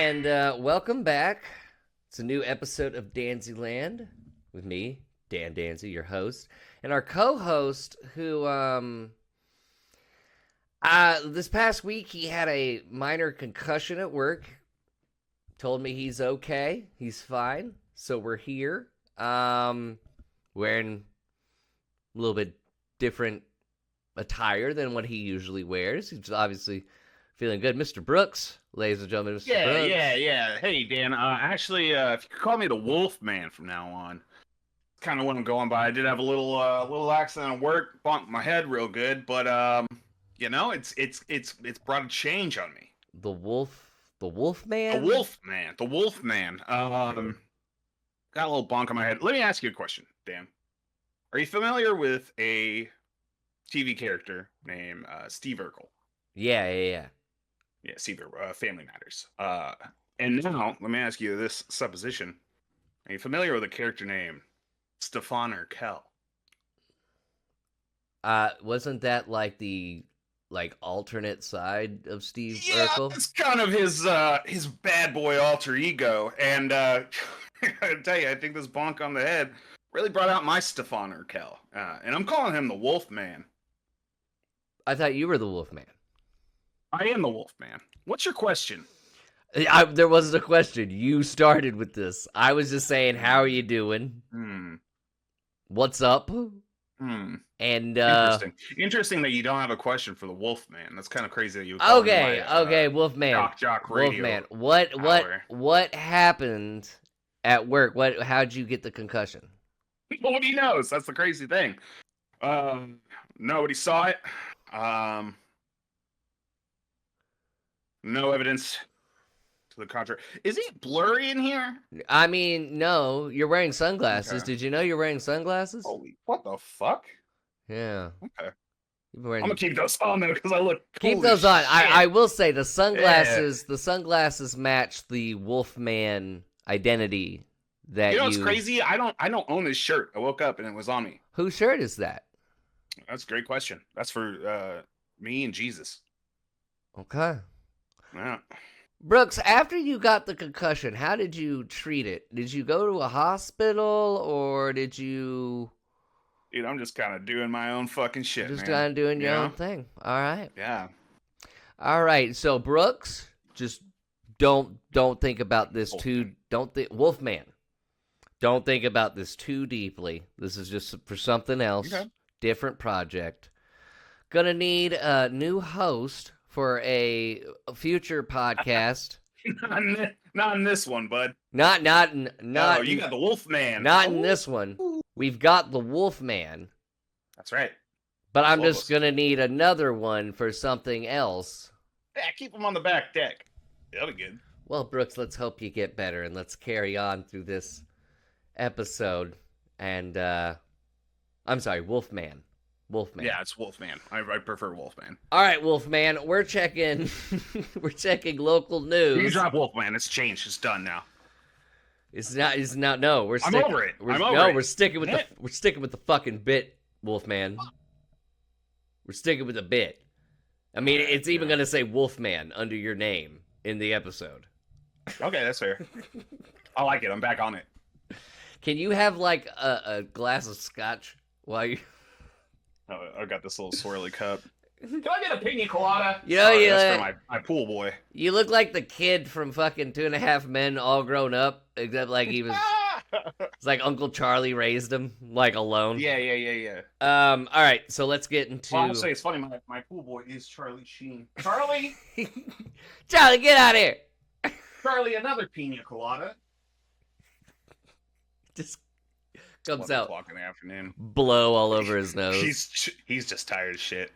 And welcome back. It's a new episode of Danzyland with me, Dan Danzy, your host, and our co-host who this past week he had a minor concussion at work. Told me he's okay. He's fine. So we're here. Wearing a little bit different attire than what he usually wears. He's obviously feeling good. Mr. Brooks, ladies and gentlemen, Mr. Brooks. Yeah. Hey, Dan. Actually, if you could call me the Wolfman from now on, kind of what I'm going by. I did have a little accident at work, bumped my head real good, but it's brought a change on me. The Wolfman. The Wolfman. Got a little bonk on my head. Let me ask you a question, Dan. Are you familiar with a TV character named Steve Urkel? Yeah. Yeah, Steve, Family Matters. And now, let me ask you this supposition. Are you familiar with a character named Stefan Urkel? Wasn't that like the alternate side of Steve Yeah, Urkel? it's kind of his bad boy alter ego. And I tell you, I think this bonk on the head really brought out my Stefan Urkel. And I'm calling him the Wolfman. I thought you were the Wolfman. I am the Wolfman. What's your question? There wasn't a question. You started with this. I was just saying, how are you doing? What's up? And Interesting that you don't have a question for the Wolfman. That's kind of crazy that you. Okay, Wolfman. Jock Radio. Wolfman. What happened at work? How'd you get the concussion? Nobody knows. That's the crazy thing. Nobody saw it. No evidence to the contrary. Is it blurry in here? I mean, no. You're wearing sunglasses. Okay. Did you know you're wearing sunglasses? Holy, what the fuck? Yeah. Okay. I'm gonna keep those on though because I look. Keep those on. I will say the sunglasses. Yeah. The sunglasses match the Wolfman identity. That what's crazy? I don't own this shirt. I woke up and it was on me. Whose shirt is that? That's a great question. That's for me and Jesus. Okay. Yeah. Brooks, after you got the concussion, how did you treat it? Did you go to a hospital or did you... Dude, I'm just kind of doing my own fucking shit, just kind of doing your own thing. All right. Yeah. All right. So, Brooks, just don't think about this Wolfman. Don't think about this too deeply. This is just for something else. Okay. Different project. Gonna need a new host for a future podcast. Not in this one, bud. Not. No, you got the Wolfman. Not in this one. We've got the Wolfman. That's right. But I'm just gonna need another one for something else. Yeah, keep him on the back deck. That'll be good. Well, Brooks, let's hope you get better and let's carry on through this episode. And I'm sorry, Wolfman. Yeah, it's Wolfman. I prefer Wolfman. All right, Wolfman. We're checking. We're checking local news. You drop Wolfman. It's changed. It's done now. It's not. No, we're. I'm over it. We're sticking with We're sticking with the fucking bit, Wolfman. We're sticking with the bit. I mean, it's even gonna say Wolfman under your name in the episode. Okay, that's fair. I like it. I'm back on it. Can you have like a glass of scotch while you? Oh, I got this little swirly cup. Can I get a pina colada? That's for my pool boy. You look like the kid from fucking 2.5 Men All Grown Up, except like he was. It's like Uncle Charlie raised him, like alone. Yeah. All right, so let's get into. Well, I'll say it's funny. My pool boy is Charlie Sheen. Charlie, Charlie, get out of here. Charlie, another pina colada. Just comes out. 11:00 in the afternoon. Blow all over his nose. He's just tired as shit.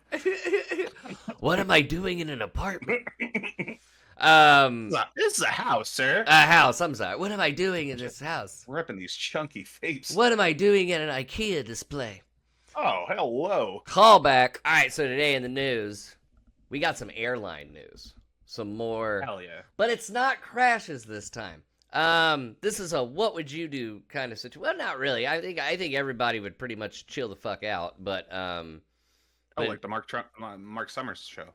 What am I doing in an apartment? This is a house, sir. A house. I'm sorry. What am I doing in this house? Ripping these chunky vapes. What am I doing in an IKEA display? Oh, hello. Callback. All right. So today in the news, we got some airline news. Some more. Hell yeah. But it's not crashes this time. This is a what would you do kind of situation. Well, not really. I think everybody would pretty much chill the fuck out. But like the Mark Summers show.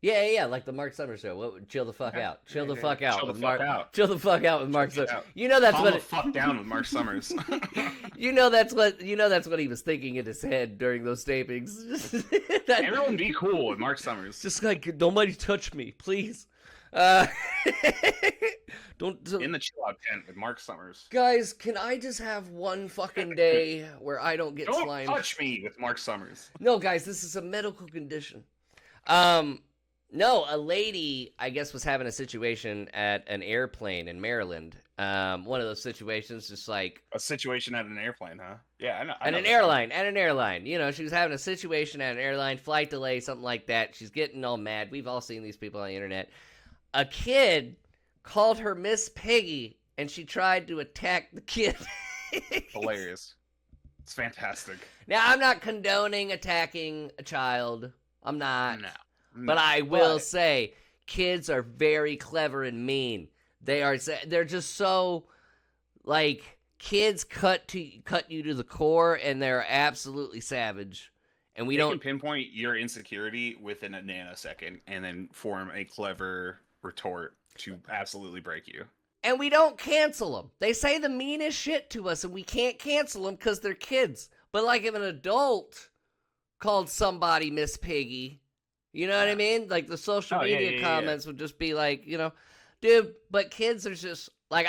Yeah, like the Mark Summers show. Chill the fuck out. Chill the fuck out Chill the with fuck Mark. out. Chill the fuck out with Mark Chill Summers. out. You know that's Calm what. the fuck down with Mark Summers. That's what he was thinking in his head during those tapings. Everyone be cool with Mark Summers. Just like nobody touch me, please. Uh, don't In the chill out tent with Mark Summers. guys. Can I just have one fucking day where I don't get Don't slimed? touch me with Mark Summers. No, guys, this is a medical condition. No, a lady, I guess, was having a situation at an airplane in Maryland. One of those situations, just like A situation at an airplane, huh? Yeah, I know. at an airline. You know, she was having a situation at an airline, flight delay, something like that. She's getting all mad. We've all seen these people on the internet. A kid called her Miss Piggy, and she tried to attack the kid. Hilarious. It's fantastic. Now, I'm not condoning attacking a child. I'm not. No. But I will say, kids are very clever and mean. They're just so, like, kids cut you to the core, and they're absolutely savage. And we They don't can pinpoint your insecurity within a nanosecond and then form a clever retort to absolutely break you. And we don't cancel them. They say the meanest shit to us, and we can't cancel them because they're kids. But like if an adult called somebody Miss Piggy, you know what I mean? Like the social media comments would just be like, dude, but kids are just, like,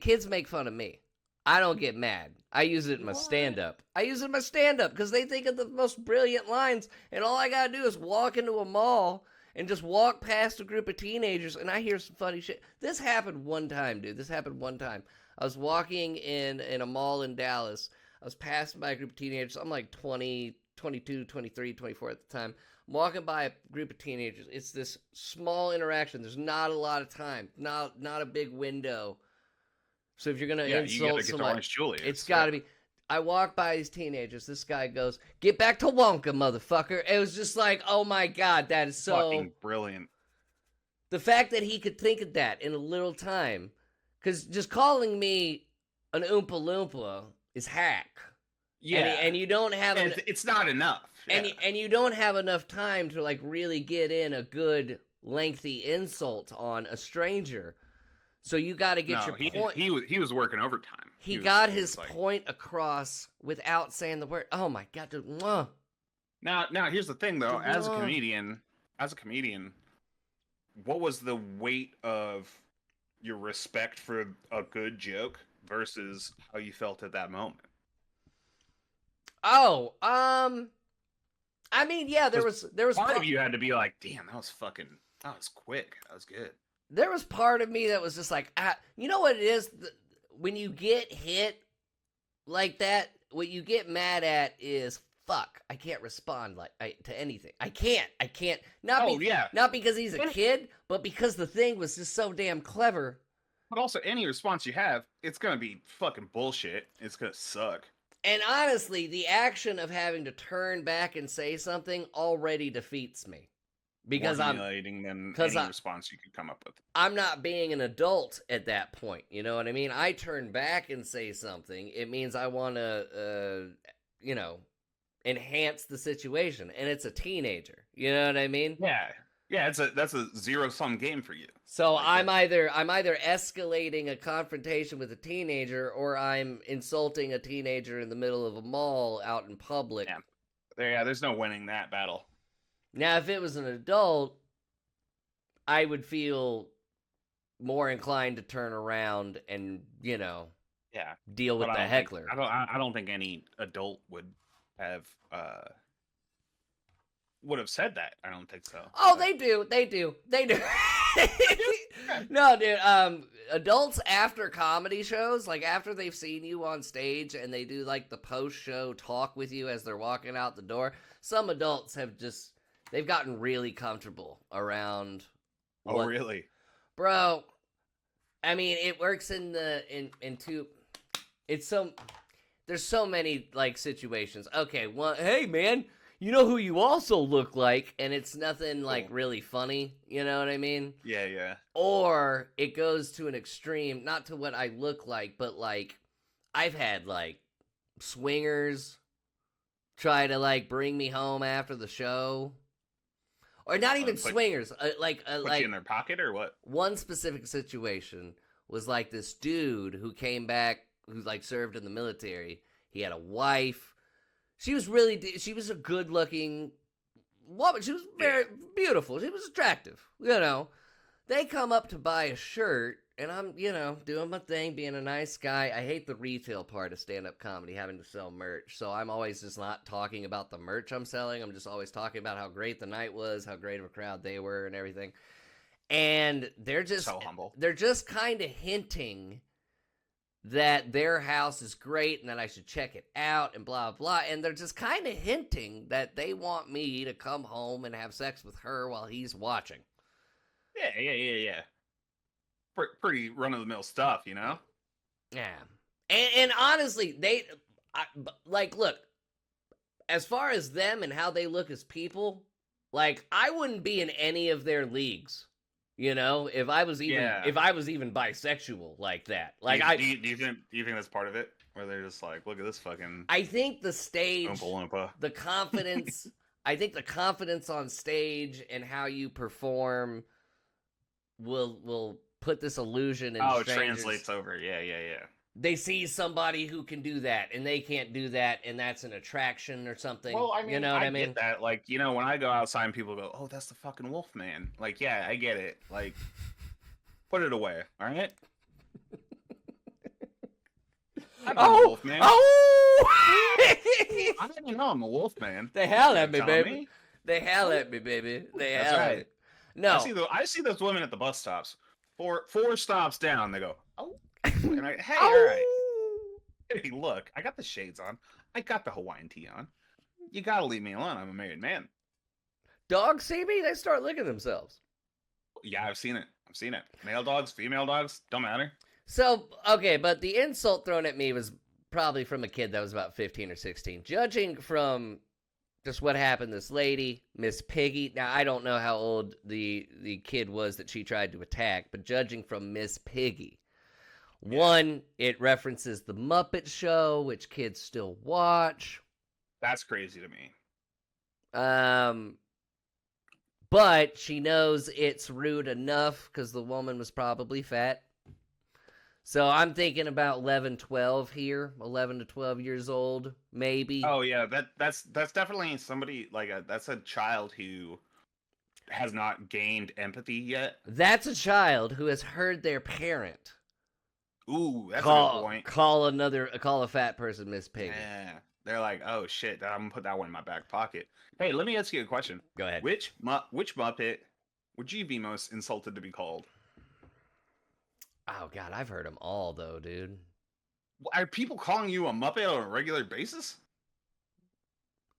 kids make fun of me. I don't get mad. I use it in my stand-up. Because they think of the most brilliant lines, and all I gotta do is walk into a mall and just walk past a group of teenagers, and I hear some funny shit. This happened one time, dude. I was walking in a mall in Dallas. I was passing by a group of teenagers. I'm like 20, 22, 23, 24 at the time. I'm walking by a group of teenagers. It's this small interaction. There's not a lot of time. Not a big window. So if you're going to insult somebody, it's got to be. I walk by these teenagers. This guy goes, "Get back to Wonka, motherfucker." It was just like, oh my God, that is so fucking brilliant. The fact that he could think of that in a little time, because just calling me an Oompa Loompa is hack. Yeah, and you don't have it's not enough. And you don't have enough time to like really get in a good lengthy insult on a stranger. So you got to get your point. He was working overtime. He got his point across without saying the word. Oh my God, dude. Mwah. Now here's the thing though. As a comedian, what was the weight of your respect for a good joke versus how you felt at that moment? Oh, I mean, yeah, there was part of you had to be like, damn, that was quick. That was good. There was part of me that was just like, you know what it is? When you get hit like that, what you get mad at is, fuck, I can't respond to anything. I can't. Not because he's a kid, but because the thing was just so damn clever. But also, any response you have, it's gonna be fucking bullshit. It's gonna suck. And honestly, the action of having to turn back and say something already defeats me. Because more humiliating than any response you could come up with. I'm not being an adult at that point. You know what I mean? I turn back and say something. It means I want to, enhance the situation. And it's a teenager. You know what I mean? Yeah. That's a zero-sum game for you. So like I'm either escalating a confrontation with a teenager, or I'm insulting a teenager in the middle of a mall out in public. There's no winning that battle. Now, if it was an adult, I would feel more inclined to turn around and, deal with the heckler. I don't think any adult would have said that. I don't think so. Oh, they do. No, dude. Adults after comedy shows, like after they've seen you on stage and they do like the post-show talk with you as they're walking out the door, some adults they've gotten really comfortable around. Oh, really? Bro, I mean, it works in two. There's so many like situations. Okay, hey man, you know who you also look like, and it's nothing like really funny. You know what I mean? Yeah. Or it goes to an extreme, not to what I look like, but like I've had like swingers try to like bring me home after the show. or not even Put swingers. you in their pocket or what? One specific situation was like this dude who came back, who like served in the military. He had a wife. She was a good looking woman. She was very beautiful. She was attractive. They come up to buy a shirt, and I'm, doing my thing, being a nice guy. I hate the retail part of stand-up comedy, having to sell merch. So I'm always just not talking about the merch I'm selling. I'm just always talking about how great the night was, how great of a crowd they were, and everything. And they're just so humble. They're just kind of hinting that their house is great and that I should check it out and blah, blah. And they're just kind of hinting that they want me to come home and have sex with her while he's watching. Yeah. Pretty run-of-the-mill stuff, Yeah. And honestly, look, as far as them and how they look as people, like, I wouldn't be in any of their leagues. If I was even bisexual like that. Like, do you think that's part of it? Where they're just like, look at this fucking I think the stage, Oompa Loompa. the confidence, I think the confidence on stage and how you perform will put this illusion in strangers. It translates over. Yeah. They see somebody who can do that, and they can't do that, and that's an attraction or something. Well, I mean, you know what I mean? Get that. Like, when I go outside and people go, "Oh, that's the fucking Wolfman." Like, yeah, I get it. Like, put it away, all right? I'm the Wolfman. Oh! I didn't know I'm a Wolfman. They howl at me, baby. They howl at me, baby. They howl at me. No, I see those women at the bus stops. Four stops down, they go, "Oh." And hey, all right. Hey, look, I got the shades on. I got the Hawaiian tee on. You gotta leave me alone. I'm a married man. Dogs see me, they start licking themselves. Yeah, I've seen it. Male dogs, female dogs, don't matter. So, okay, but the insult thrown at me was probably from a kid that was about 15 or 16. Judging from just what happened to this lady, Miss Piggy. Now, I don't know how old the kid was that she tried to attack, but judging from Miss Piggy, one, it references the Muppet Show, which kids still watch. That's crazy to me. But she knows it's rude enough because the woman was probably fat. So I'm thinking about 11 to 12 years old, maybe. Oh yeah, that's definitely somebody that's a child who has not gained empathy yet. That's a child who has heard their parent. Ooh, that's a good point. Call a fat person Miss Piggy. Yeah, they're like, oh shit, I'm gonna put that one in my back pocket. Hey, let me ask you a question. Go ahead. Which Muppet would you be most insulted to be called? Oh god, I've heard them all though, dude. Are people calling you a Muppet on a regular basis?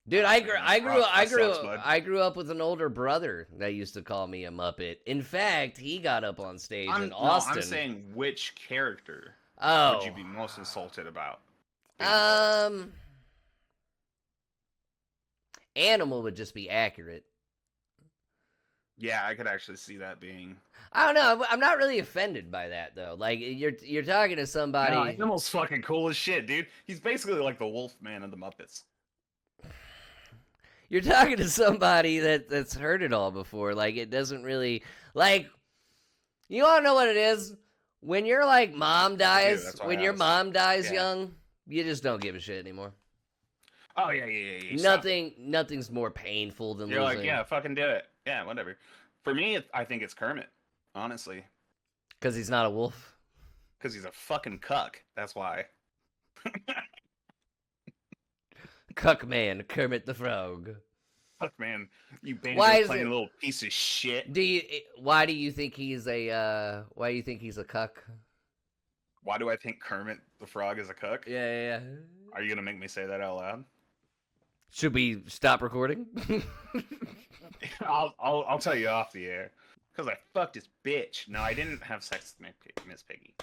Dude, I grew up with an older brother that used to call me a Muppet. In fact, he got up on stage in Austin. I'm saying which character would you be most insulted about? Animal would just be accurate. Yeah, I could actually see that being. I don't know. I'm not really offended by that though. Like you're talking to somebody. No, Animal's fucking cool as shit, dude. He's basically like the Wolfman of the Muppets. You're talking to somebody that's heard it all before. Like, it doesn't really... Like, you want to know what it is? When your, mom dies... When your mom dies young, you just don't give a shit anymore. Oh, yeah. Nothing's more painful than You're losing. like, yeah, fucking do it. Yeah, whatever. For me, I think it's Kermit, honestly. Because he's not a wolf? Because he's a fucking cuck. That's why. Cuck man, Kermit the Frog. Cuck man, you banjo playing little piece of shit. Why do you think he's a cuck? Why do I think Kermit the Frog is a cuck? Yeah. Are you gonna make me say that out loud? Should we stop recording? I'll tell you off the air. Because I fucked this bitch. No, I didn't have sex with Miss Piggy.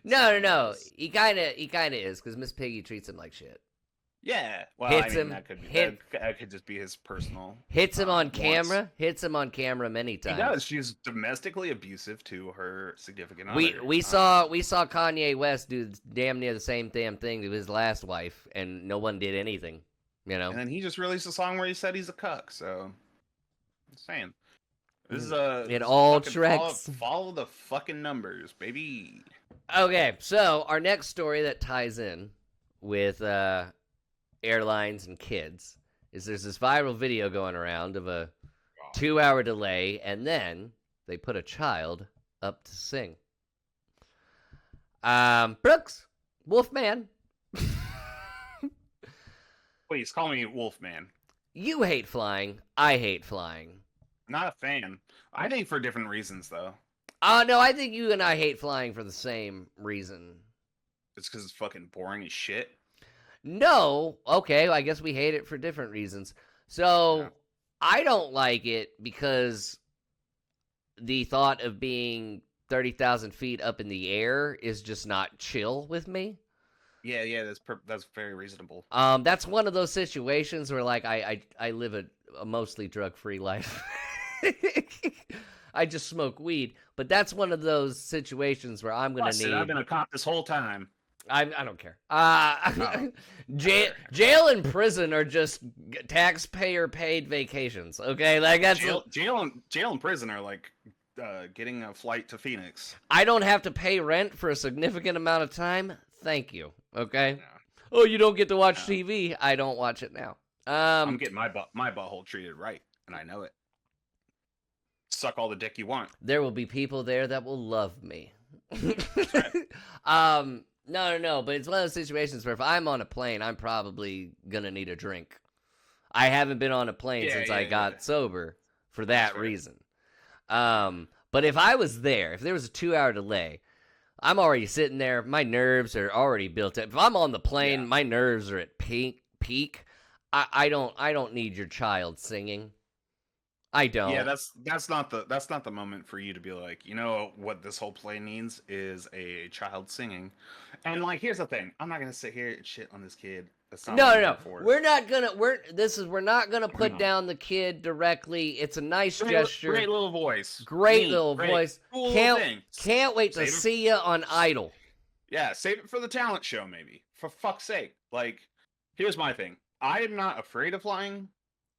No. He kind of is, because Miss Piggy treats him like shit. Yeah, well, that could just be his personal. Hits him on camera many times. He does. She's domestically abusive to her significant other. We saw Kanye West do damn near the same damn thing to his last wife, and no one did anything. And then he just released a song where he said he's a cuck. So Just saying. This is It this all fucking tracks. follow the fucking numbers, baby. Okay, so our next story that ties in with airlines and kids is there's this viral video going around of a 2-hour delay, and then they put a child up to sing. Brooks, Wolfman. Please call me Wolfman. You hate flying. I hate flying. Not a fan. I think for different reasons though. No, I think you and I hate flying for the same reason. It's because it's fucking boring as shit. No, okay, I guess we hate it for different reasons. So, Yeah. I don't like it because the thought of being 30,000 feet up in the air is just not chill with me. Yeah, that's very reasonable. That's one of those situations where, like, I live a mostly drug-free life. I just smoke weed, but that's one of those situations where I'm gonna need. I've been a cop this whole time. I don't care. Oh. Jail and prison are just taxpayer-paid vacations. Okay, like that's jail and prison are like getting a flight to Phoenix. I don't have to pay rent for a significant amount of time. Thank you. Okay. Yeah. Oh, you don't get to watch TV. I don't watch it now. I'm getting my butthole treated right, and I know it. Suck all the dick you want. There will be people there that will love me. Right. No, but it's one of those situations where if I'm on a plane, I'm probably gonna need a drink. I haven't been on a plane since I got sober for that reason. But if I was there, if there was a 2-hour delay, I'm already sitting there. My nerves are already built up. If I'm on the plane, my nerves are at peak. I don't need your child singing. I don't. Yeah, that's not the moment for you to be like, you know what this whole play needs is a child singing. And like, here's the thing: I'm not gonna sit here and shit on this kid. That's not No. We're not gonna put down the kid directly. It's a nice gesture. Great little voice. Great little voice. Cool Can't wait to see you on Idol. Yeah, save it for the talent show, maybe. For fuck's sake. Like, here's my thing. I am not afraid of flying.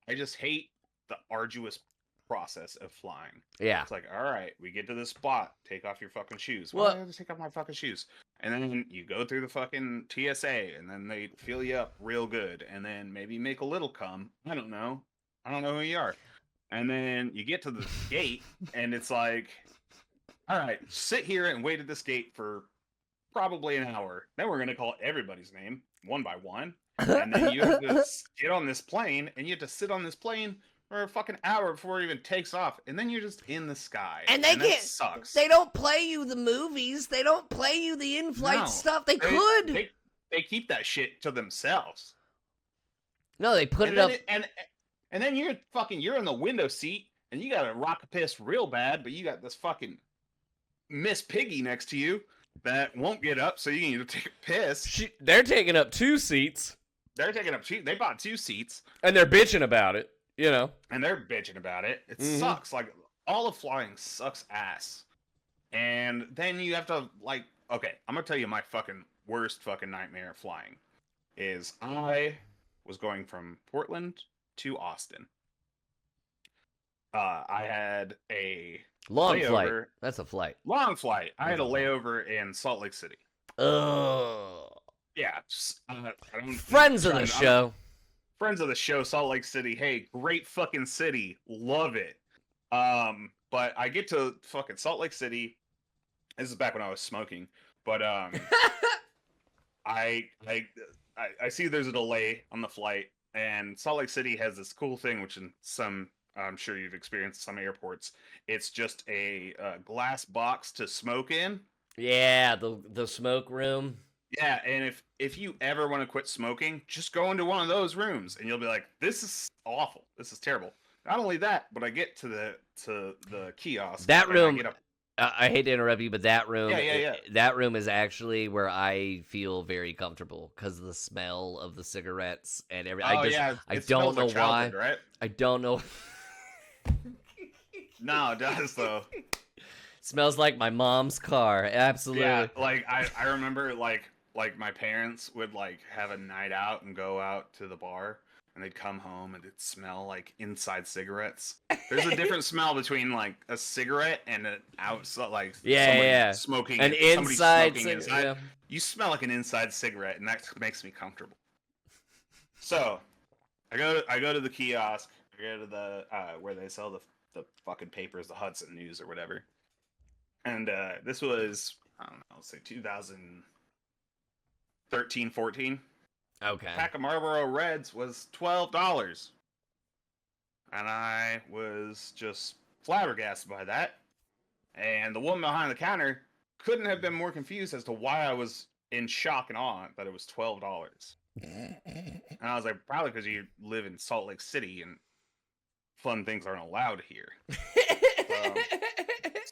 I just hate the arduous process of flying. Yeah. It's like, all right, we get to this spot. Take off your fucking shoes. Well, Why do I have to take off my fucking shoes? And then you go through the fucking TSA, and then they fill you up real good, and then maybe make a little cum. I don't know who you are. And then you get to the gate, and it's like, all right, sit here and wait at this gate for probably an hour. Then we're gonna call everybody's name one by one, and then you have to get on this plane, and you have to sit on this plane for a fucking hour before it even takes off, and then you're just in the sky. And that sucks. They don't play you the movies. They don't play you the in-flight stuff. They could. They keep that shit to themselves. No, they put it up. And then you're in the window seat, and you got to rock a piss real bad, but you got this fucking Miss Piggy next to you that won't get up, so you need to take a piss. They're taking up 2 seats. They bought 2 seats. And they're bitching about it, you know. And they're bitching about it. It sucks. Like, all of flying sucks ass. And then you have to, like, okay, I'm going to tell you my fucking worst fucking nightmare of flying is I was going from Portland to Austin. I had a long layover. flight. That's a flight. Long flight. I had a layover in Salt Lake City. Oh. Yeah. Friends of the show. Friends of the show, Salt Lake City. Hey, great fucking city. Love it. But I get to fucking Salt Lake City. This is back when I was smoking. But I see there's a delay on the flight, and Salt Lake City has this cool thing, which in some, I'm sure you've experienced some airports. It's just a glass box to smoke in. Yeah, the smoke room. Yeah, and if you ever want to quit smoking, just go into one of those rooms, and you'll be like, "This is awful. This is terrible." Not only that, but I get to the kiosk. That room. I hate to interrupt you, but that room. Yeah. That room is actually where I feel very comfortable because of the smell of the cigarettes and everything. I don't know why. Right? I don't know. No, it does though. Smells like my mom's car. Absolutely. Yeah, like I remember like my parents would like have a night out and go out to the bar, and they'd come home and it'd smell like inside cigarettes. There's a different smell between like a cigarette and an outside, like somebody smoking. An somebody inside smoking inside. yeah. You smell like an inside cigarette, and that makes me comfortable. So I go to the kiosk. I go to the where they sell the fucking papers, the Hudson News or whatever. And this was, I don't know, let's say 2013, 14. Okay. Pack of Marlboro Reds was $12. And I was just flabbergasted by that. And the woman behind the counter couldn't have been more confused as to why I was in shock and awe that it was $12. And I was like, probably because you live in Salt Lake City and fun things aren't allowed here.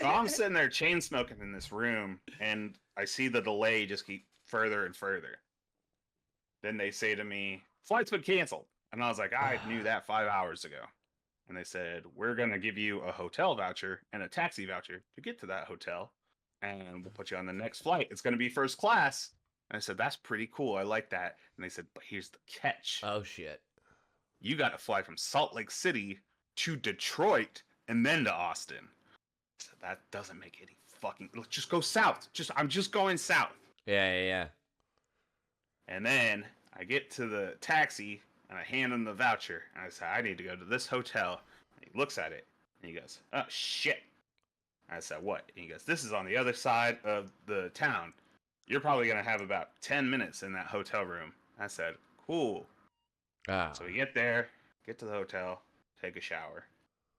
So I'm sitting there chain smoking in this room, and I see the delay just keep further and further. Then they say to me, flight's been canceled. And I was like, I knew that 5 hours ago. And they said, we're going to give you a hotel voucher and a taxi voucher to get to that hotel. And we'll put you on the next flight. It's going to be first class. And I said, that's pretty cool. I like that. And they said, but here's the catch. Oh, shit. You got to fly from Salt Lake City to Detroit and then to Austin. So that doesn't make any fucking... Just go south. I'm just going south. Yeah. And then I get to the taxi and I hand him the voucher. And I say, I need to go to this hotel. And he looks at it and he goes, oh, shit. I said, what? And he goes, this is on the other side of the town. You're probably going to have about 10 minutes in that hotel room. I said, cool. So we get there, get to the hotel, take a shower.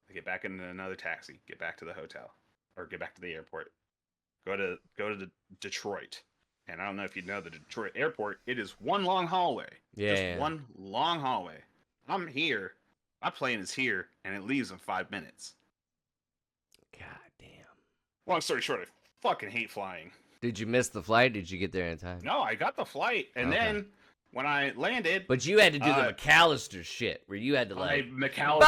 I get back into another taxi, get back to the hotel, or get back to the airport. Go to Detroit. And I don't know if you know the Detroit airport, it is one long hallway. Just one long hallway. I'm here. My plane is here, and it leaves in 5 minutes. God damn. Long story short, I fucking hate flying. Did you miss the flight? Did you get there in time? No, I got the flight, and then when I landed... But you had to do the McAllister shit, where you had to like... McAllister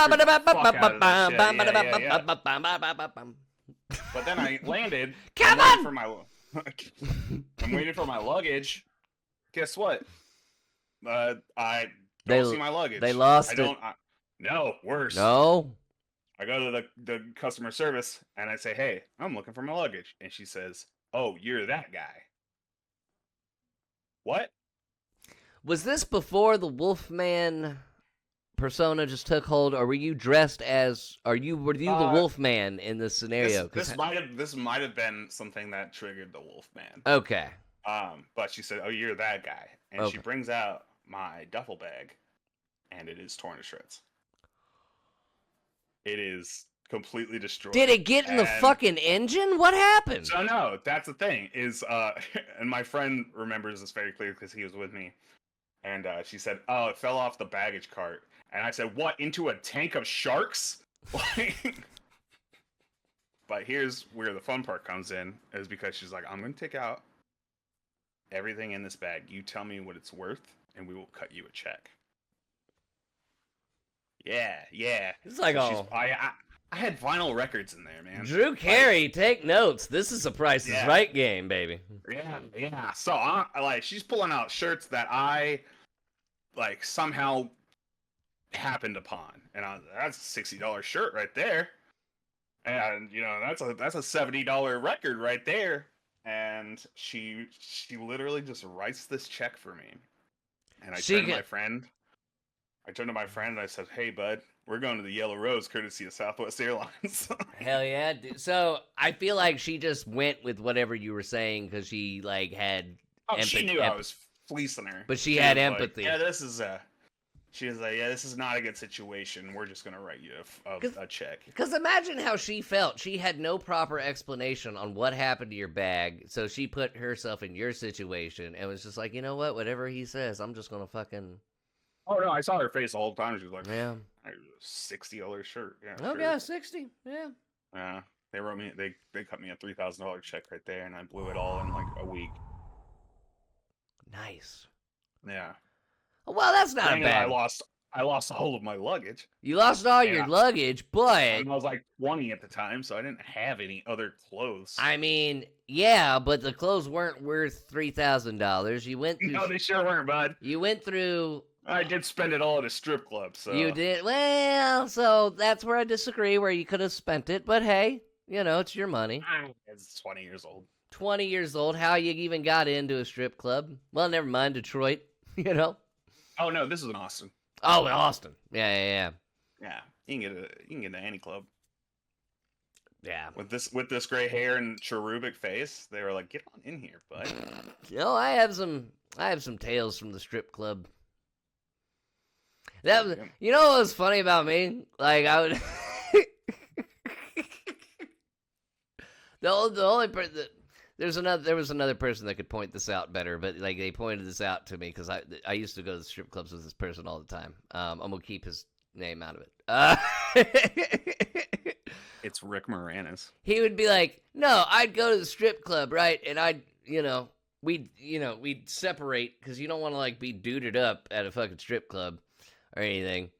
But then I landed. Come on! I'm waiting for my luggage. Guess what? I don't see my luggage. They lost it. No, worse. No? I go to the customer service, and I say, hey, I'm looking for my luggage. And she says, oh, you're that guy. What? Was this before the Wolfman persona just took hold, or were you dressed as? Were you the Wolfman in this scenario? This might have been something that triggered the Wolfman. Okay. But she said, "Oh, you're that guy," and she brings out my duffel bag, and it is torn to shreds. It is completely destroyed. Did it get in the fucking engine? What happened? So no, that's the thing. And my friend remembers this very clearly because he was with me. And she said, oh, it fell off the baggage cart. And I said, what, into a tank of sharks? But here's where the fun part comes in, is because she's like, I'm going to take out everything in this bag. You tell me what it's worth, and we will cut you a check. Yeah. It's like, so I had vinyl records in there, man. Drew Carey, take notes. This is a Price is Right game, baby. Yeah. So she's pulling out shirts that I somehow happened upon, and that's a $60 shirt right there, and that's a $70 record right there, and she literally just writes this check for me, and I turned to my friend and I said, hey bud, we're going to the Yellow Rose courtesy of Southwest Airlines. Hell yeah, dude. So I feel like she just went with whatever you were saying because she had she knew I was fleecing her, but she had empathy. She was like, this is not a good situation. We're just going to write you a check. Because imagine how she felt. She had no proper explanation on what happened to your bag, so she put herself in your situation and was just like, you know what? Whatever he says, I'm just going to fucking... Oh, no, I saw her face the whole time. She was like, yeah. $60 shirt. Yeah, oh, sure. Yeah, 60. Yeah. Yeah. They wrote me, they cut me a $3,000 check right there, and I blew it all in like a week. Nice. Yeah. Well, that's not bad. I lost all of my luggage. You lost all your luggage, but... And I was like 20 at the time, so I didn't have any other clothes. I mean, yeah, but the clothes weren't worth $3,000. You went through... No, they sure weren't, bud. You went through I did spend it all at a strip club, so You did well, so that's where I disagree. Where you could have spent it, but hey, it's your money. It's 20 years old. 20 years old. How you even got into a strip club? Well, never mind Detroit. You know. Oh no, this is in Austin. Oh, Austin. Yeah. Yeah, you can get into any club. Yeah. With this gray hair and cherubic face, they were like, "Get on in here, bud." I have some tales from the strip club. That was, what was funny about me? Like I would, the only person there was another person that could point this out better, but like they pointed this out to me because I used to go to the strip clubs with this person all the time. I'm gonna keep his name out of it. It's Rick Moranis. He would be like, "No, I'd go to the strip club, right? And I'd, we'd separate because you don't want to like be duded up at a fucking strip club or anything."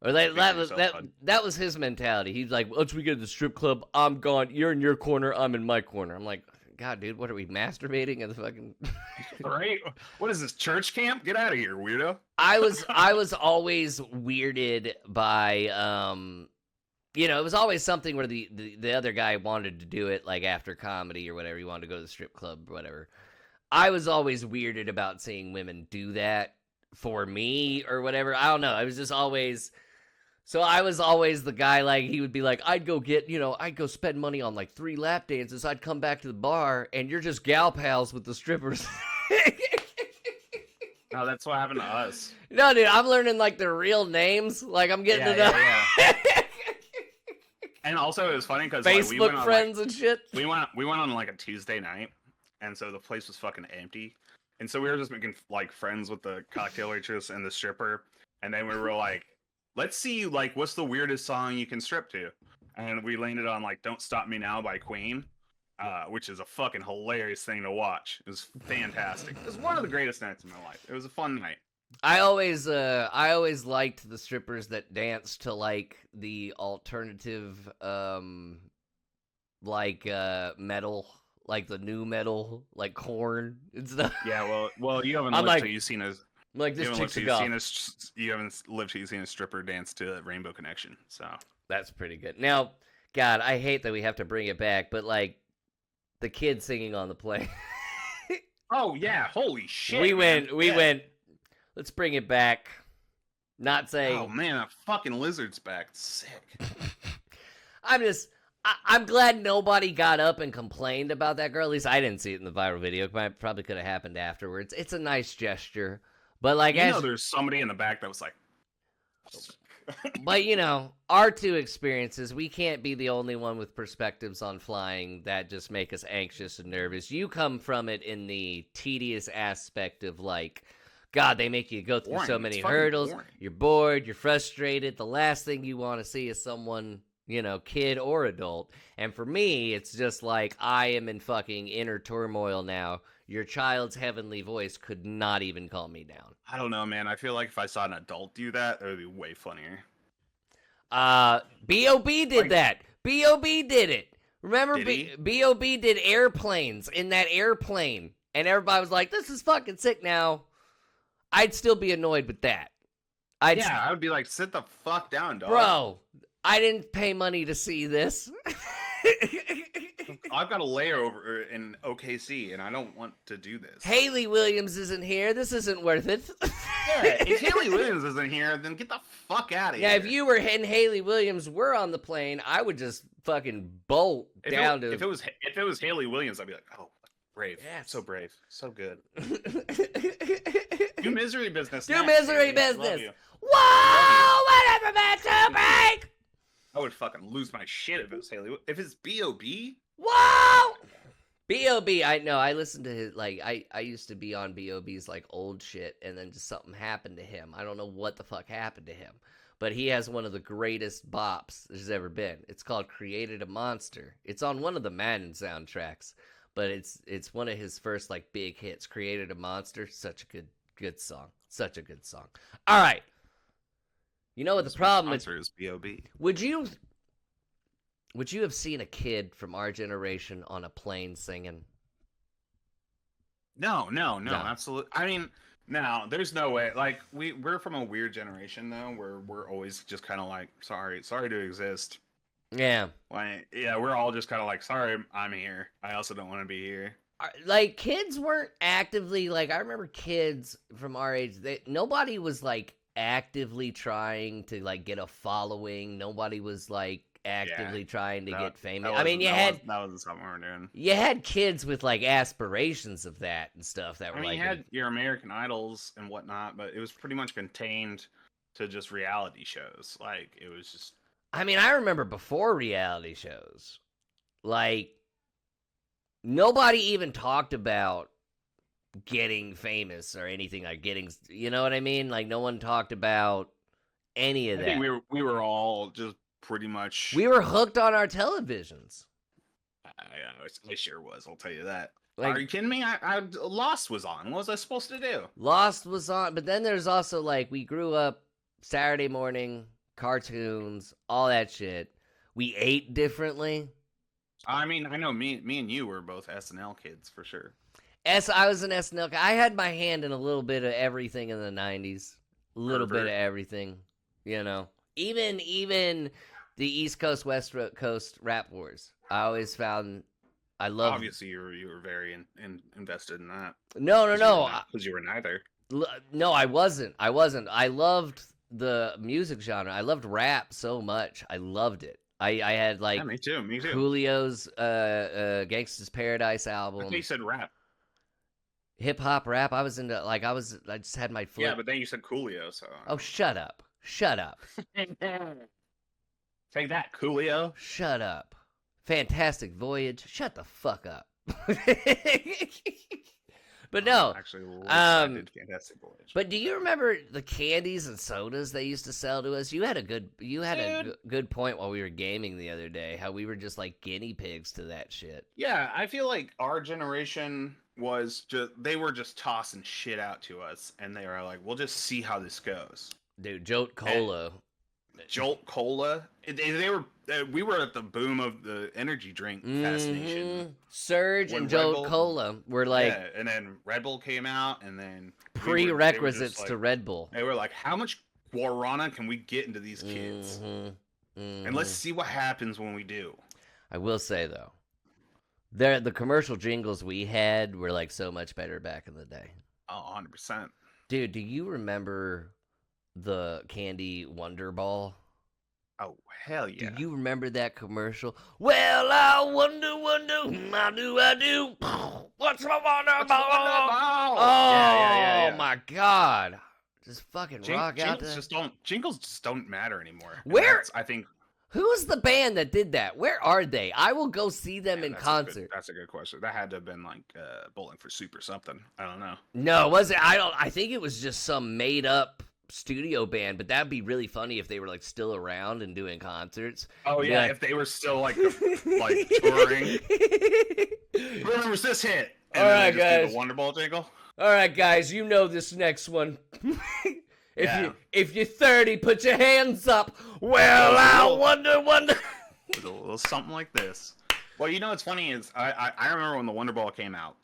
Or that was his mentality. He's like, "Once we get to the strip club, I'm gone. You're in your corner. I'm in my corner." I'm like, "God, dude, what are we masturbating at the fucking?" Right? What is this, church camp? Get out of here, weirdo. I was always weirded by it was always something where the other guy wanted to do it, like after comedy or whatever. He wanted to go to the strip club or whatever. I was always weirded about seeing women do that for me or whatever. I don't know. I was just always... So I was always the guy, like, he would be like, I'd go spend money on like 3 lap dances. I'd come back to the bar and you're just gal pals with the strippers. No, that's what happened to us. No, dude, I'm learning like their real names. Like I'm getting to know. Yeah. And also, it was funny because Facebook like, we went on, friends and shit. We went on like a Tuesday night, and so the place was fucking empty, and so we were just making like friends with the cocktail waitress and the stripper, and then we were like, let's see like what's the weirdest song you can strip to, and we landed on like "Don't Stop Me Now" by Queen, which is a fucking hilarious thing to watch. It was fantastic. It was one of the greatest nights of my life. It was a fun night. I always liked the strippers that danced to like the alternative metal, like the new metal, like Korn and stuff. Yeah, well, you haven't lived till you've seen a like this chick's a goth. You haven't lived till you've seen a stripper dance to Rainbow Connection. So that's pretty good. Now, God, I hate that we have to bring it back, but like the kid singing on the plane. Oh yeah, holy shit! We went. Let's bring it back. Not saying. Oh man, a fucking lizard's back. Sick. I'm glad nobody got up and complained about that girl. At least I didn't see it in the viral video. It probably could have happened afterwards. It's a nice gesture, but like, there's somebody in the back that was like. But our 2 experiences, we can't be the only one with perspectives on flying that just make us anxious and nervous. You come from it in the tedious aspect of like, God, they make you go through so many hurdles. Boring. You're bored. You're frustrated. The last thing you want to see is someone, kid or adult. And for me, it's just like I am in fucking inner turmoil now. Your child's heavenly voice could not even calm me down. I don't know, man. I feel like if I saw an adult do that, it would be way funnier. B.O.B. did that. B.O.B. did it. Remember, B.O.B. did airplanes in that airplane. And everybody was like, this is fucking sick now. I'd still be annoyed with that. I would be like, sit the fuck down, dog. Bro, I didn't pay money to see this. I've got a layover in OKC, and I don't want to do this. Haley Williams isn't here. This isn't worth it. Yeah, if Haley Williams isn't here, then get the fuck out of here. Yeah, if you were and Haley Williams were on the plane, I would just fucking bolt down to... If it was Haley Williams, I'd be like, oh, brave. Yes. So brave. So good. Do misery business. Do misery business. Whoa! Whatever, man, to break! I would fucking lose my shit if it was Haley. If it's B.O.B. Whoa! B.O.B. I know. I listened to his, like, I used to be on B.O.B.'s, like, old shit, and then just something happened to him. I don't know what the fuck happened to him. But he has one of the greatest bops there's ever been. It's called Created a Monster. It's on one of the Madden soundtracks. But it's one of his first, like, big hits. Created a Monster. Such a good song. Such a good song. All right. You know what the problem is? B.O.B. Would you have seen a kid from our generation on a plane singing? No, absolutely. I mean, Now, there's no way. Like we're from a weird generation though, where we're always just kind of like, sorry to exist. Yeah. Like, yeah, we're all just kind of like, sorry, I'm here. I also don't want to be here. Like kids weren't actively like I remember kids from our age. Nobody was like actively trying to like get a following. Nobody was like actively trying to get famous. I mean, that wasn't something we were doing. you had kids with like aspirations of that and stuff that were I mean, like you had your American Idols and whatnot, but it was pretty much contained to just reality shows. Like it was just. I mean, I remember before reality shows, like nobody even talked about getting famous or anything like getting, you know what I mean? Like no one talked about any of I that. think we were all just pretty much. We were hooked on our televisions. I sure was. I'll tell you that. Like, are you kidding me? I Lost was on. What was I supposed to do? Lost was on, but then there's also like we grew up Saturday morning cartoons, all that shit. We ate differently. I mean, I know me and you were both SNL kids for sure. I was an SNL. I had my hand in a little bit of everything in the '90s. A little bit of everything, you know. Even the East Coast West Coast rap wars. I always found I love. Obviously, you were very invested in that. No, because you were neither. No, I wasn't. I loved the music genre. I loved rap so much. I loved it. I had like me too. Coolio's Gangsta's Paradise I album. thought you said rap. Hip hop rap. I was into like I just had my flip. Yeah, but then you said Coolio, so. Oh, shut up. Shut up. Take that, Coolio. Shut up. Fantastic Voyage. Shut the fuck up. But no. Actually, Fantastic Voyage. But do you remember the candies and sodas they used to sell to us? You had a good point while we were gaming the other day. How we were just like guinea pigs to that shit. Yeah, I feel like our generation they were just tossing shit out to us, and they were like, "We'll just see how this goes." Dude, Jolt Cola. Jolt Cola. We were at the boom of the energy drink fascination. Surge and Jolt Cola were like, yeah, and then Red Bull came out, and then prerequisites to Red Bull. They were like, how much guarana can we get into these kids? And let's see what happens when we do. I will say though, the commercial jingles we had were like so much better back in the day. Oh, 100%. Dude, do you remember the candy Wonder Ball? Oh, hell yeah. Do you remember that commercial? Well, I wonder, how do I do? What's my Wonder Ball? Oh, yeah. My God. Just fucking rock out there. Jingles just don't matter anymore. I think. Who's the band that did that? Where are they? I will go see them in concert. That's a good question. That had to have been like Bowling for Soup or something. I don't know. No, was it? I think it was just some made up studio band, but that'd be really funny if they were like still around and doing concerts. Oh yeah, if they were still like touring. Who remembers this hit? And all right, guys. Do the Wonder Ball jingle. All right, guys, you know this next one. If you're 30, put your hands up. Well, I wonder. A little something like this. Well, you know what's funny is I remember when the Wonder Ball came out.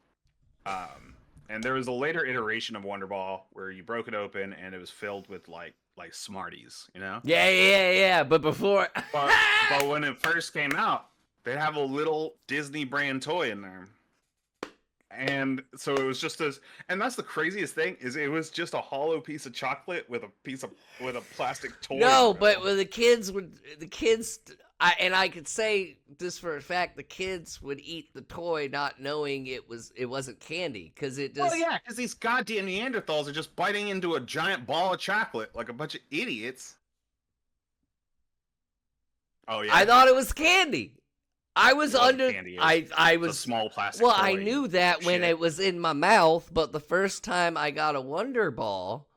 And there was a later iteration of Wonder Ball where you broke it open and it was filled with like Smarties, you know? Yeah. But before, but when it first came out, they have a little Disney brand toy in there, and so it was just and that's the craziest thing is it was just a hollow piece of chocolate with a plastic toy. No, but when the kids I could say this for a fact, the kids would eat the toy not knowing it wasn't candy because it just. Well, yeah, because these goddamn Neanderthals are just biting into a giant ball of chocolate like a bunch of idiots. Oh yeah, I thought it was candy. I was under. Candy. I was a small plastic. Well, toy. I knew that when it was in my mouth, but the first time I got a Wonder Ball,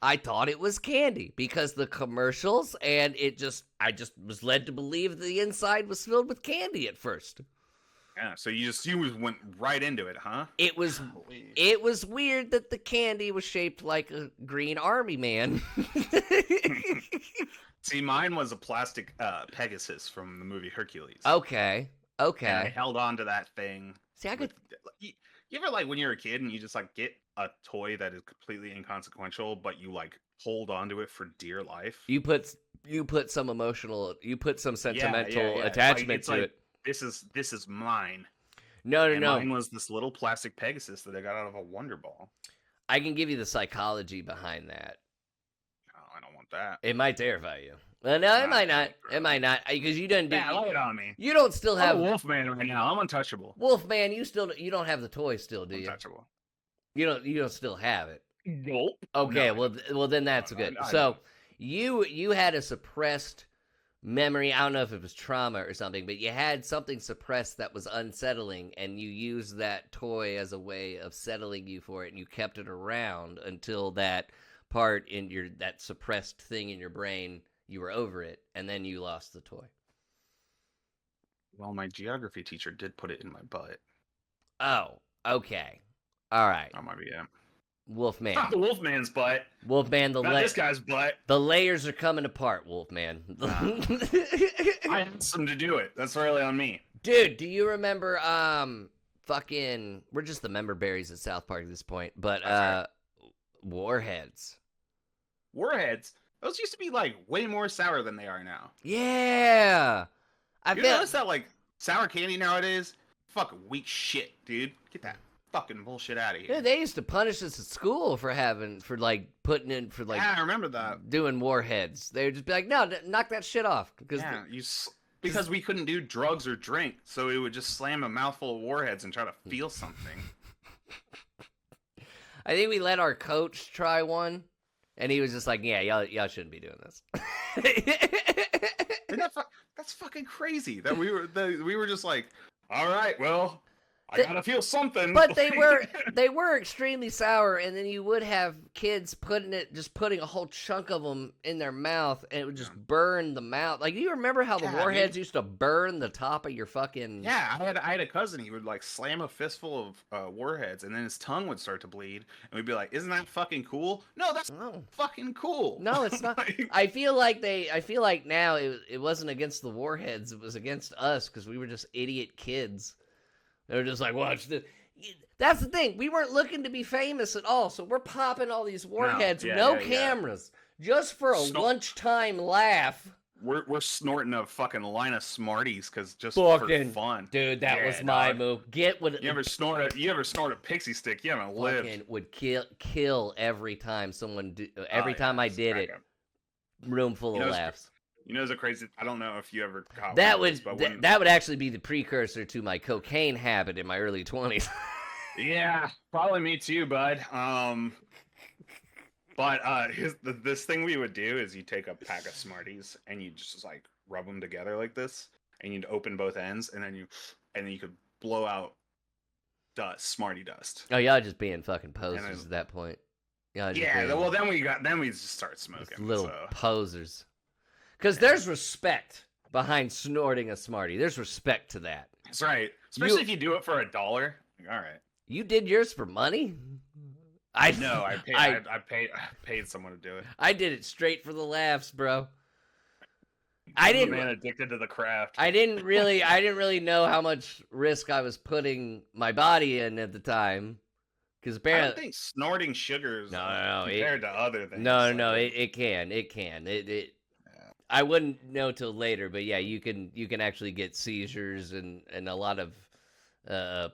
I thought it was candy because the commercials and I just was led to believe the inside was filled with candy at first. Yeah, so you went right into it, huh? It was weird that the candy was shaped like a green army man. See, mine was a plastic Pegasus from the movie Hercules. Okay. And I held on to that thing. See, I could. You You ever like when you're a kid and you just like get a toy that is completely inconsequential, but you like hold on to it for dear life? You put some sentimental Yeah. attachment It's to like it. this is mine. No, And no. mine was this little plastic Pegasus that I got out of a Wonder Ball. I can give you the psychology behind that. Oh, I don't want that. It might terrify you. Well, no, it might not. Bro. It might not because you don't do. Yeah, lay it on me. You don't still I'm have a Wolfman right now. I'm untouchable. Wolfman. You don't have the toy still, do you? Untouchable. You don't still have it. Nope. Okay, No, well then that's no, good. I So don't. you had a suppressed memory. I don't know if it was trauma or something, but you had something suppressed that was unsettling, and you used that toy as a way of settling you for it, and you kept it around until that part in that suppressed thing in your brain, you were over it, and then you lost the toy. Well, my geography teacher did put it in my butt. Oh, okay. All right. That might be it. Wolfman. Not the Wolfman's butt. Wolfman, Not this guy's butt. the layers are coming apart, Wolfman. I asked him to do it. That's really on me. Dude, do you remember fucking we're just the member berries at South Park at this point, but That's Warheads. Warheads. Those used to be like way more sour than they are now. Yeah. You notice that like sour candy nowadays? Fucking weak shit, dude. Get that fucking bullshit out of here. Dude, they used to punish us at school for putting in for like yeah, I remember that. doing Warheads. They would just be like, "No, knock that shit off." Because we couldn't do drugs or drink, so we would just slam a mouthful of Warheads and try to feel something. I think we let our coach try one, and he was just like, "Yeah, y'all shouldn't be doing this." And that's fucking crazy. That we were just like, all right, well, I gotta feel something. But they were extremely sour, and then you would have kids putting a whole chunk of them in their mouth, and it would just burn the mouth. Like, do you remember how the Warheads used to burn the top of your fucking? Yeah, I had a cousin. He would like slam a fistful of Warheads, and then his tongue would start to bleed, and we'd be like, "Isn't that fucking cool?" No, that's fucking cool. No, it's not. I feel like now it wasn't against the Warheads; it was against us because we were just idiot kids. They were just like, watch this. That's the thing. We weren't looking to be famous at all, so we're popping all these Warheads, no cameras, just for a lunchtime laugh. We're snorting a fucking line of Smarties for fun. Dude, that was my move. You ever snort a pixie stick? You haven't lived. Would kill every time time I did it. Room full of laughs. You know, it's a crazy. I don't know if you ever caught that would actually be the precursor to my cocaine habit in my early 20s. Yeah, probably me too, bud. But this thing we would do is you take a pack of Smarties and you just like rub them together like this, and you'd open both ends, and then you could blow out Smartie dust. Oh, y'all just being fucking posers at that point. Well, then we just start smoking. Little posers. Because there's respect behind snorting a Smartie. There's respect to that. That's right. Especially if you do it for $1. Like, all right. You did yours for money? I paid someone to do it. I did it straight for the laughs, bro. Man addicted to the craft. I didn't really know how much risk I was putting my body in at the time. Because I don't think snorting sugars compared to other things. No, it can. I wouldn't know till later, but yeah, you can actually get seizures and a lot of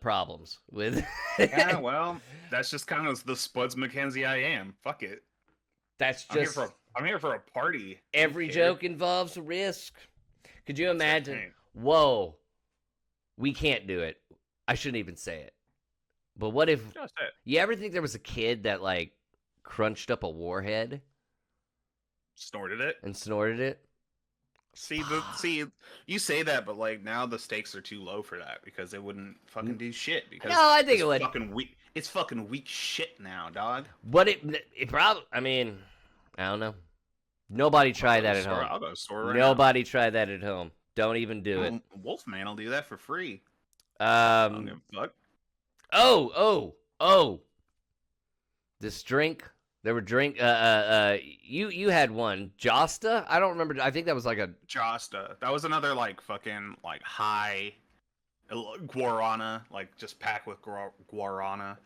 problems with. Yeah, well, that's just kind of the Spuds McKenzie I am. Fuck it. That's just. I'm here for a party. Every joke involves risk. Could you imagine? Whoa, we can't do it. I shouldn't even say it. But what if? You ever think there was a kid that like crunched up a warhead? Snorted it. See, you say that, but like now the stakes are too low for that because it wouldn't fucking do shit. Because no, I think it would. It's fucking weak shit now, dog. But it probably. I mean, I don't know. Nobody try that at home. I'll go to the store right Nobody try that at home. Don't even do it. Wolfman will do that for free. I don't give a fuck. Oh. This drink. There were you had one. Josta? I don't remember. I think that was like a... Josta. That was another, like, fucking, like, high guarana, like just packed with guarana,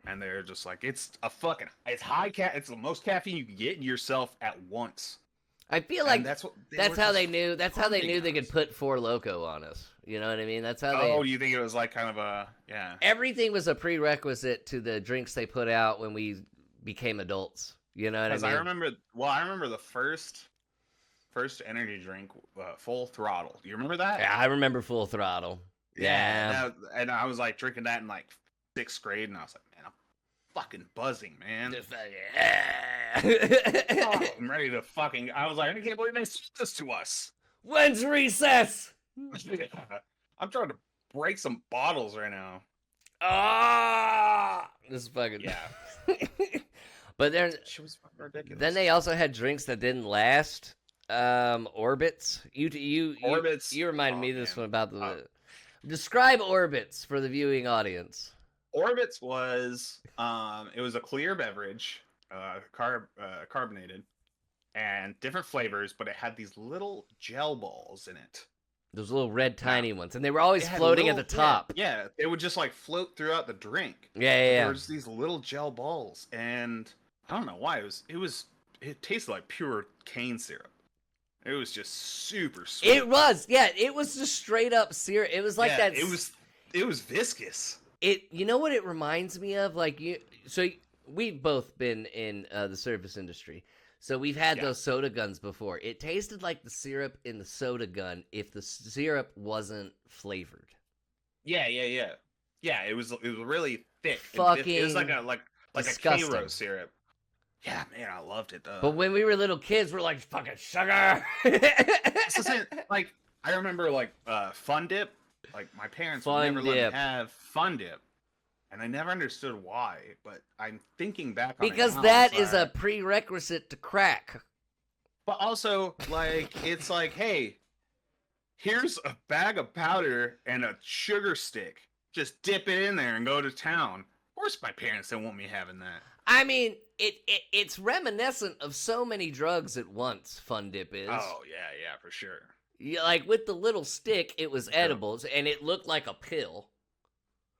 and they're just like it's the most caffeine you can get in yourself at once. I feel And like that's what that's how they knew. That's how they pumping knew they could us. put Four Loko on us. You know what I mean? That's how Oh, they. you think it was like kind of a Everything was a prerequisite to the drinks they put out when we became adults. You know what I Because mean? I remember the first energy drink, Full Throttle. Do you remember that? Yeah, I remember Full Throttle. Yeah. And I was like drinking that in like 6th grade, and I was like, man, I'm fucking buzzing, man. Just like, Oh, I'm ready to fucking. I was like, I can't believe they sent this to us. When's recess? I'm trying to break some bottles right now. Ah, this is fucking Yeah. But then, She was fucking ridiculous. then they also had drinks that didn't last. Orbits. Orbits. You reminded me of this man. one about the. Describe Orbits for the viewing audience. Orbits was it was a clear beverage, carbonated, and different flavors, but it had these little gel balls in it. Those little red tiny ones, and they were always It had floating at little- the top. Yeah, it would just like float throughout the drink. Yeah, There was these little gel balls, and I don't know why it tasted like pure cane syrup. It was just super sweet. It was just straight up syrup. It was like Yeah, that. It was viscous. You know what it reminds me of? Like we've both been in the service industry, so we've had those soda guns before. It tasted like the syrup in the soda gun if the syrup wasn't flavored. Yeah. Yeah, it was really thick. Fucking it was like a disgusting. K-Rose syrup. Yeah, man, I loved it though. But when we were little kids, we're like fucking sugar. This isn't, like I remember like Fun Dip. Like my parents would never let me have Fun Dip, and I never understood why. But I'm thinking back on Because it now, that it's is a prerequisite to crack. But also, like, it's like, hey, here's a bag of powder and a sugar stick. Just dip it in there and go to town. Of course, my parents didn't want me having that. I mean, it's reminiscent of so many drugs at once. Fun Dip is. Oh yeah, for sure. Yeah, like with the little stick, it was edibles, and it looked like a pill.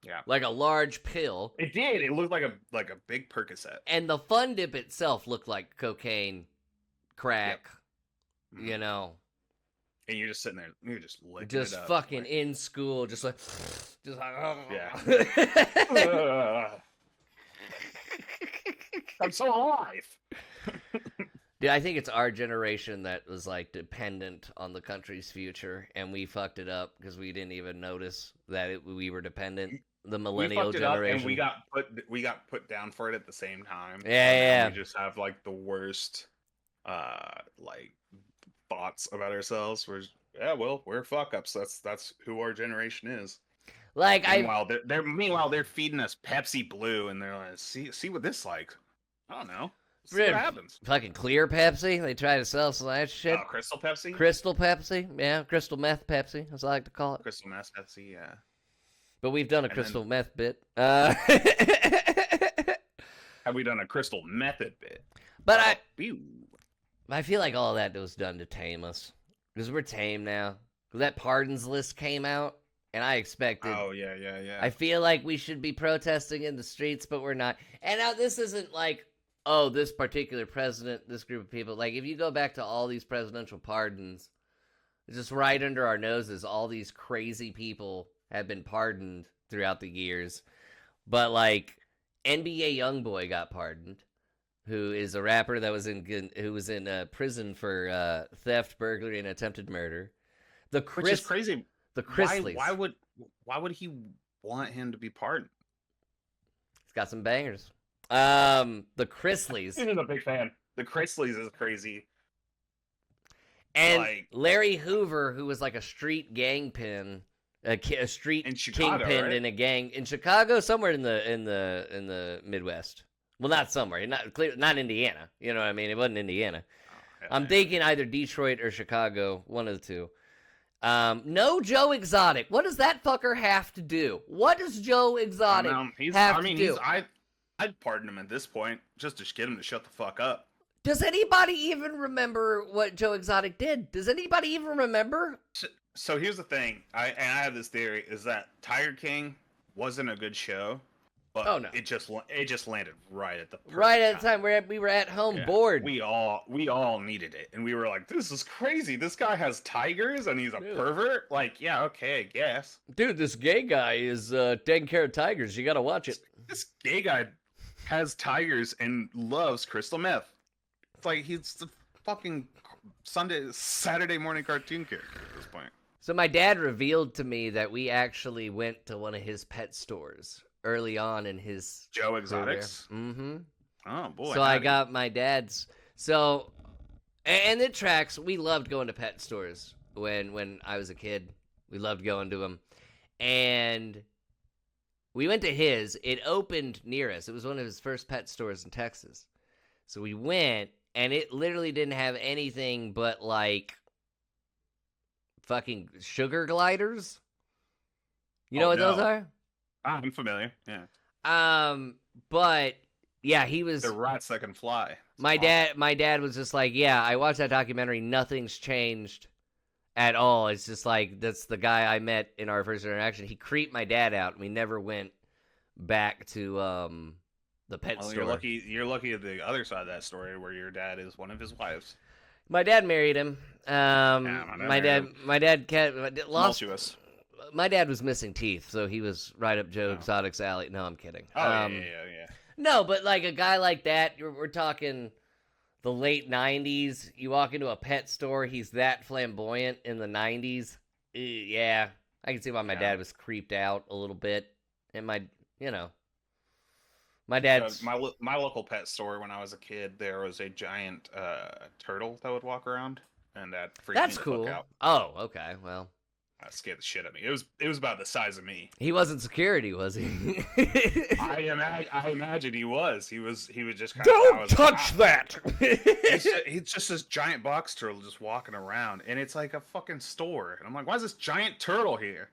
Yeah, like a large pill. It did. It looked like a big Percocet. And the Fun Dip itself looked like cocaine, crack. Yep. You know. And you're just sitting there, you're just licking just it up, fucking like, in school, just like, yeah. I'm so alive. Dude, I think it's our generation that was like dependent on the country's future, and we fucked it up because we didn't even notice that we were dependent. The millennial generation, and we got put down for it at the same time. Yeah. We just have like the worst, like thoughts about ourselves. We're fuck ups. That's who our generation is. Like meanwhile they're feeding us Pepsi Blue, and they're like, see what this like. I don't know. See what happens. Fucking clear Pepsi. They try to sell some of that shit. Crystal Pepsi. Crystal Pepsi. Yeah, crystal meth Pepsi, as I like to call it. Crystal meth Pepsi. Yeah. But we've done a crystal meth bit. Have we done a crystal method bit? But I feel like all of that was done to tame us. Because we're tame now. Because that pardons list came out, and I expected... Oh, yeah. I feel like we should be protesting in the streets, but we're not. And now this isn't like, oh, this particular president, this group of people. Like, if you go back to all these presidential pardons, just right under our noses, all these crazy people have been pardoned throughout the years. But, like, NBA Youngboy got pardoned, who is a rapper that was in prison for theft, burglary, and attempted murder. Which is crazy. The Chrisleys. Why would he want him to be pardoned? He's got some bangers. The Chrisleys. He's a big fan. The Chrisleys is crazy. And like, Larry Hoover, who was like a street kingpin in a gang in Chicago, somewhere in the Midwest. Well, not somewhere, not Indiana. You know what I mean? It wasn't Indiana. I'm thinking either Detroit or Chicago, one of the two. No Joe Exotic. What does that fucker have to do? What does Joe Exotic have to do? I'd pardon him at this point, just to get him to shut the fuck up. Does anybody even remember what Joe Exotic did? Does anybody even remember? So here's the thing. I have this theory is that Tiger King wasn't a good show, but Oh no. it just landed right at the Right at perfect the time we were at home bored. We all needed it, and we were like, "This is crazy. This guy has tigers, and he's a pervert." Like, yeah, okay, I guess. Dude, this gay guy is taking care of tigers. You gotta watch it. This gay guy has tigers and loves crystal meth. It's like he's the fucking Saturday morning cartoon character at this point. So my dad revealed to me that we actually went to one of his pet stores early on in his Joe Exotics. Mm-hmm. Oh boy. So I got my dad's. So, and it tracks. We loved going to pet stores when I was a kid. We loved going to them, and we went to his. It opened near us. It was one of his first pet stores in Texas. So we went, and it literally didn't have anything but like fucking sugar gliders. You know what those are? I'm familiar. Yeah. But yeah, he was. The rats that can fly. It's my dad was just like, yeah, I watched that documentary. Nothing's changed at all. It's just like that's the guy I met in our first interaction. He creeped my dad out, and we never went back to the pet store. You're lucky at the other side of that story where your dad is one of his wives. My dad married him. My dad lost. Tumultuous. My dad was missing teeth, so he was right up Joe Exotic's alley. No, I'm kidding. Oh, yeah. No, but like a guy like that, we're talking the late 90s. You walk into a pet store, he's that flamboyant in the 90s. Yeah, I can see why my dad was creeped out a little bit. And my dad's... my local pet store when I was a kid, there was a giant turtle that would walk around, and that freaked me the fuck out. Oh, okay, well... That scared the shit out of me. It was about the size of me. He wasn't security, was he? I imagine he was. He was just kind Don't touch that! It's just this giant box turtle just walking around, and it's like a fucking store. And I'm like, why is this giant turtle here?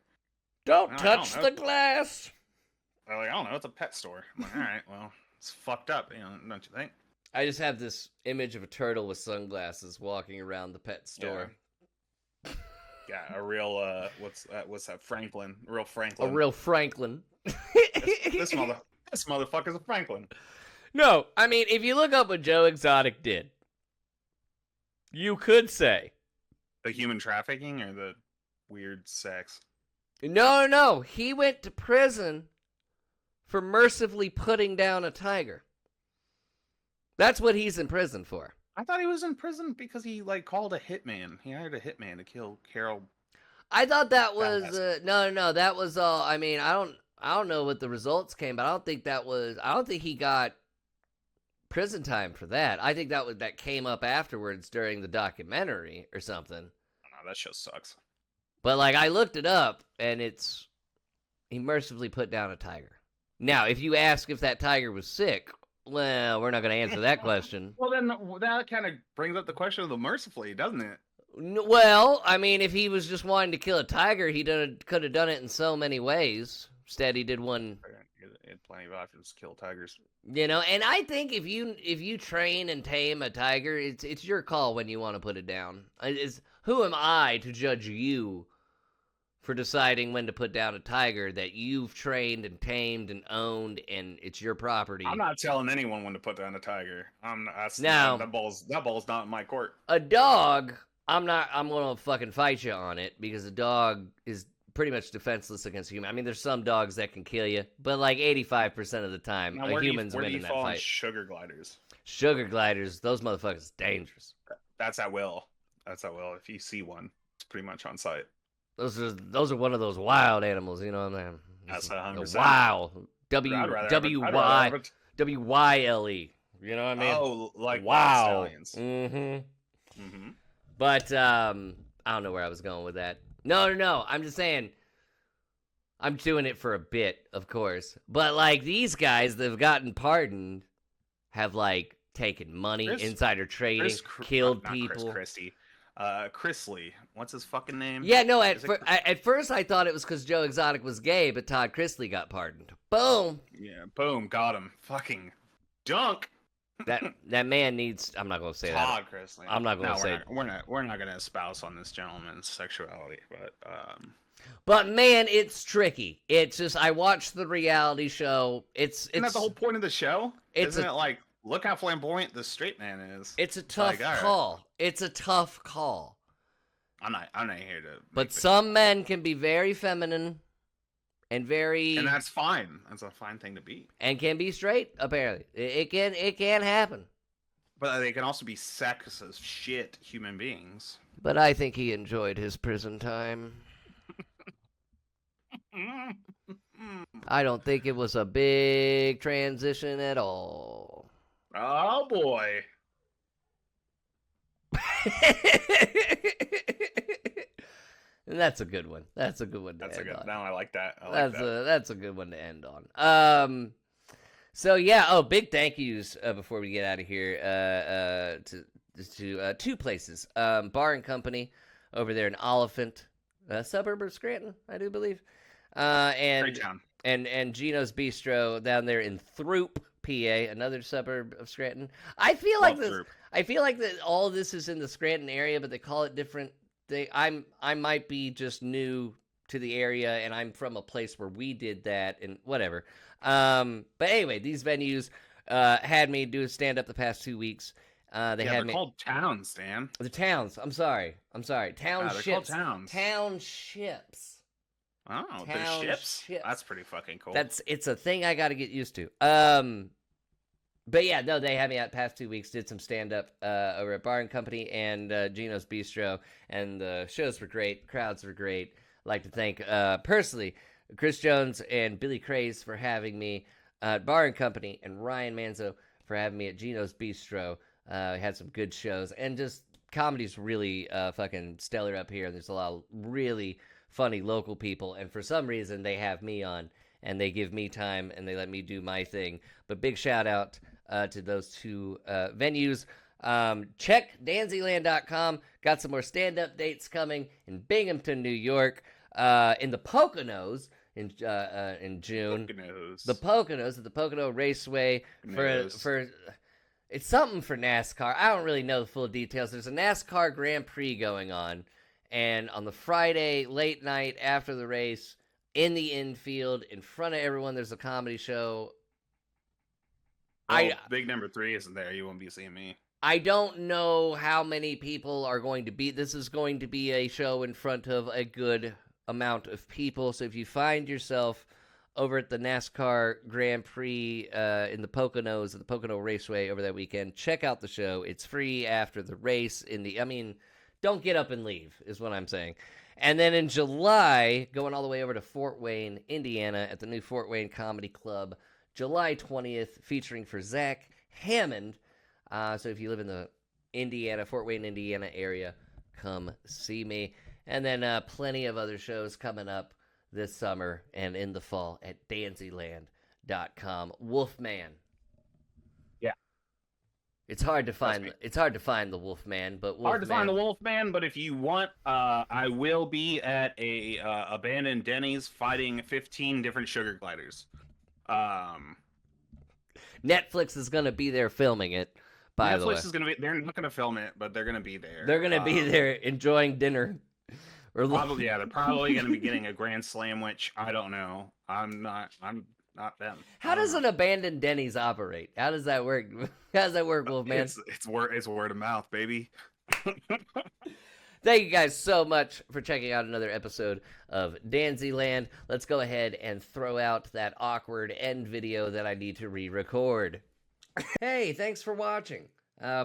Don't touch the glass! I'm like, I don't know, it's a pet store. I'm like, all right, well, it's fucked up, don't you think? I just have this image of a turtle with sunglasses walking around the pet store. Yeah, a real what's that? Franklin, a real Franklin. A real Franklin. this motherfucker's a Franklin. No, I mean, if you look up what Joe Exotic did, you could say the human trafficking or the weird sex. No, he went to prison for mercifully putting down a tiger. That's what he's in prison for. I thought he was in prison because he called a hitman. He hired a hitman to kill Carol. I thought that was no. That was all. I mean, I don't know what the results came, but I don't think he got prison time for that. I think that came up afterwards during the documentary or something. No, that show sucks. But I looked it up, and he mercifully put down a tiger. Now, if you ask if that tiger was sick. Well, we're not going to answer that question. Well, then that kind of brings up the question of the mercifully, doesn't it? Well, I mean, if he was just wanting to kill a tiger, he could have done it in so many ways. Instead, he did one. He had plenty of options to kill tigers. And I think if you train and tame a tiger, it's your call when you want to put it down. Who am I to judge you for deciding when to put down a tiger that you've trained and tamed and owned, and it's your property? I'm not telling anyone when to put down a tiger. That ball's not in my court. A dog, I'm gonna fucking fight you on it, because a dog is pretty much defenseless against human. I mean, there's some dogs that can kill you, but 85% of the time, a human's winning that fight. Sugar gliders. Sugar gliders, those motherfuckers dangerous. That's at will. If you see one, it's pretty much on sight. Those are one of those wild animals, you know what I mean? That's 100%. Wow. W-Y-L-E. You know what I mean? Oh, like wow. Stallions. Mm-hmm. Mm-hmm. But I don't know where I was going with that. No. I'm just saying, I'm doing it for a bit, of course. But these guys that have gotten pardoned have taken money, insider trading, killed people. Chris Lee. What's his fucking name? Yeah, no, at first I thought it was because Joe Exotic was gay, but Todd Chrisley got pardoned. Boom. Yeah, boom, got him. Fucking dunk. That man needs. I'm not gonna say that. Todd Chrisley. I'm not gonna say. We're not gonna espouse on this gentleman's sexuality, but But man, it's tricky. It's just I watched the reality show. isn't that the whole point of the show? It's Isn't it like, look how flamboyant this straight man is? It's a tough call. Right. It's a tough call. I'm not here to. But some men can be very feminine and very. And that's fine. That's a fine thing to be. And can be straight. Apparently, it can happen. But they can also be sexist as shit human beings. But I think he enjoyed his prison time. I don't think it was a big transition at all. Oh boy. And that's a good one. That's a good one to end on. Now I like that. That's a good one to end on. So yeah, big thank yous before we get out of here to two places. Bar and Company over there in Oliphant, suburb of Scranton, I do believe. And Gino's Bistro down there in Throop, PA, another suburb of Scranton. I feel like that all of this is in the Scranton area, but they call it different. I might be just new to the area, and I'm from a place where we did that, and whatever. But anyway, these venues had me do a stand up the past 2 weeks. They're called towns, Dan. The towns. I'm sorry. Townships. They're called towns. Townships. Oh, they're ships? That's pretty fucking cool. It's a thing I got to get used to. But yeah, no, they had me out past 2 weeks, did some stand-up over at Bar and Company and Gino's Bistro, and the shows were great, crowds were great. I'd like to thank, personally, Chris Jones and Billy Craze for having me at Bar and Company, and Ryan Manzo for having me at Gino's Bistro. We had some good shows, and just comedy's really fucking stellar up here. There's a lot of really funny local people, and for some reason they have me on, and they give me time, and they let me do my thing. But big shout out to those two venues. Check Danzyland.com. Got some more stand-up dates coming in Binghamton, New York, in the Poconos in June. The Poconos at the Pocono Raceway for it's something for NASCAR. I don't really know the full details. There's a NASCAR Grand Prix going on, and on the Friday late night after the race, in the infield in front of everyone, there's a comedy show. Big number 3 isn't there. You won't be seeing me. I don't know how many people are going to be. This is going to be a show in front of a good amount of people. So if you find yourself over at the NASCAR Grand Prix in the Poconos, at the Pocono Raceway over that weekend, check out the show. It's free after the race. Don't get up and leave is what I'm saying. And then in July, going all the way over to Fort Wayne, Indiana, at the new Fort Wayne Comedy Club, July 20th, featuring for Zach Hammond. So if you live in the Fort Wayne, Indiana area, come see me. And then plenty of other shows coming up this summer and in the fall at Danzyland.com. Wolfman. Yeah. It's hard to find the Wolfman, but Wolfman. Hard to find the Wolfman, but if you want, I will be at a abandoned Denny's fighting 15 different sugar gliders. Netflix is going to be there filming it, by the way. Netflix is going to be, they're not going to film it, but they're going to be there. They're going to be there enjoying dinner. They're probably going to be getting a Grand Slam, which I don't know. I'm not them. How does an abandoned Denny's operate? How does that work? How does that work, Wolfman? It's word of mouth, baby. Thank you guys so much for checking out another episode of Danzyland. Let's go ahead and throw out that awkward end video that I need to re-record. Hey, thanks for watching.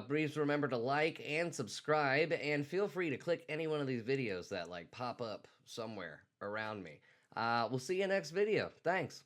Please remember to like and subscribe, and feel free to click any one of these videos that pop up somewhere around me. We'll see you next video. Thanks.